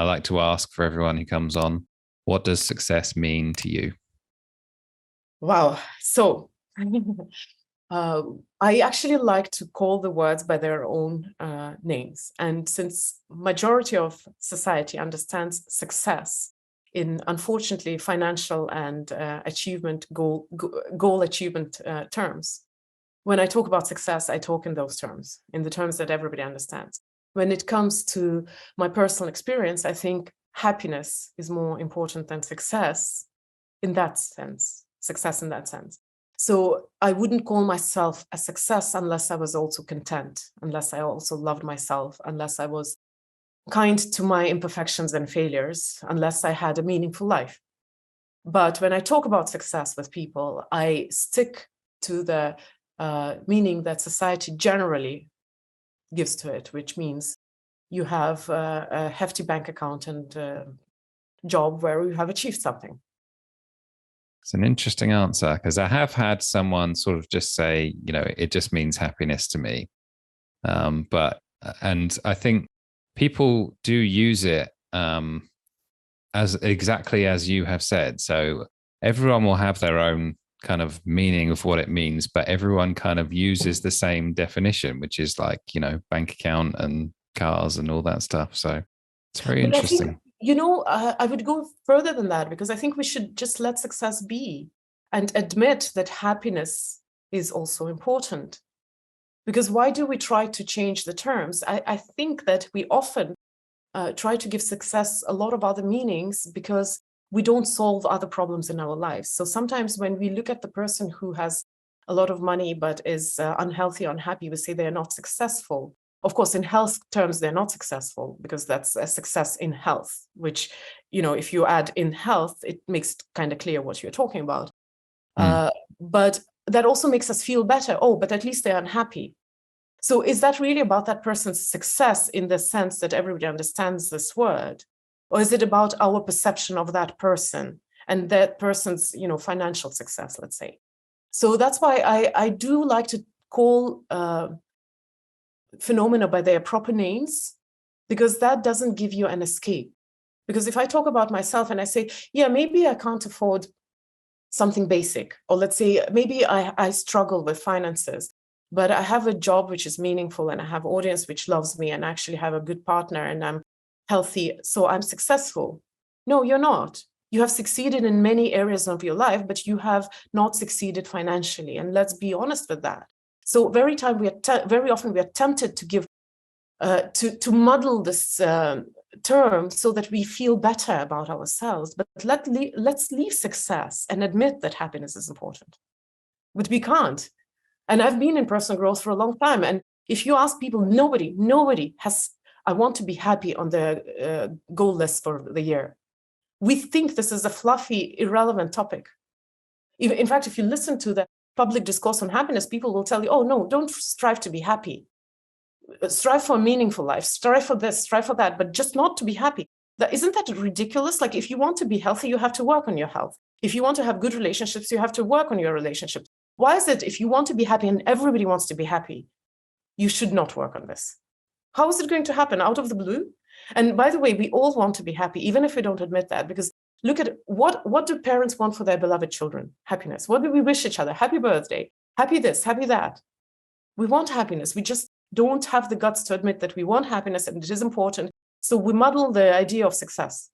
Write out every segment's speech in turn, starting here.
I like to ask for everyone who comes on, what does success mean to you? Wow. So I actually like to call the words by their own names. And since majority of society understands success in, unfortunately, financial and goal achievement terms, when I talk about success, I talk in those terms, in the terms that everybody understands. When it comes to my personal experience, I think happiness is more important than success in that sense, success in that sense. So I wouldn't call myself a success unless I was also content, unless I also loved myself, unless I was kind to my imperfections and failures, unless I had a meaningful life. But when I talk about success with people, I stick to the meaning that society generally gives to it, which means you have a hefty bank account and a job where you have achieved something. It's an interesting answer, because I have had someone sort of just say, it just means happiness to me. And I think people do use it as exactly as you have said. So everyone will have their own kind of meaning of what it means, but everyone kind of uses the same definition, which is like, bank account and cars and all that stuff. So it's very interesting. I would go further than that, because I think we should just let success be and admit that happiness is also important. Because why do we try to change the terms? I think that we often try to give success a lot of other meanings because we don't solve other problems in our lives. So sometimes when we look at the person who has a lot of money but is unhealthy, unhappy, we say they're not successful. Of course, in health terms, they're not successful, because that's a success in health, which, if you add in health, it makes it kind of clear what you're talking about. But that also makes us feel better. Oh, but at least they're unhappy. So is that really about that person's success in the sense that everybody understands this word? Or is it about our perception of that person and that person's, financial success, let's say? So that's why I do like to call phenomena by their proper names, because that doesn't give you an escape. Because if I talk about myself and I say, yeah, maybe I can't afford something basic, or let's say maybe I struggle with finances, but I have a job which is meaningful and I have audience which loves me and actually have a good partner and I'm healthy, so I'm successful. No, you're not. You have succeeded in many areas of your life, but you have not succeeded financially. And let's be honest with that. So very often we are tempted to give, to muddle this term so that we feel better about ourselves. But let's leave success and admit that happiness is important. But we can't. And I've been in personal growth for a long time. And if you ask people, nobody has, I want to be happy on the goal list for the year. We think this is a fluffy, irrelevant topic. In fact, if you listen to the public discourse on happiness, people will tell you, oh, no, don't strive to be happy. Strive for a meaningful life, strive for this, strive for that, but just not to be happy. Isn't that ridiculous? Like, if you want to be healthy, you have to work on your health. If you want to have good relationships, you have to work on your relationships. Why is it if you want to be happy and everybody wants to be happy, you should not work on this? How is it going to happen out of the blue? And by the way, we all want to be happy, even if we don't admit that, because look at what do parents want for their beloved children? Happiness. What do we wish each other? Happy birthday, happy this, happy that. We want happiness. We just don't have the guts to admit that we want happiness and it is important. So we muddle the idea of success.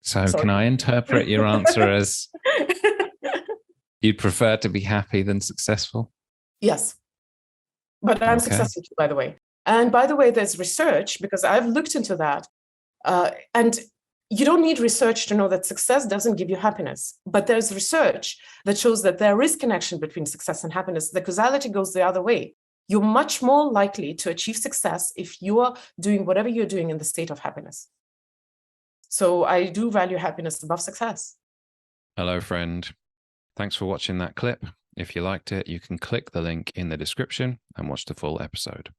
So Can I interpret your answer as you'd prefer to be happy than successful? Yes. But I'm successful too, by the way. And by the way, there's research, because I've looked into that. And you don't need research to know that success doesn't give you happiness. But there's research that shows that there is connection between success and happiness. The causality goes the other way. You're much more likely to achieve success if you are doing whatever you're doing in the state of happiness. So I do value happiness above success. Hello, friend. Thanks for watching that clip. If you liked it, you can click the link in the description and watch the full episode.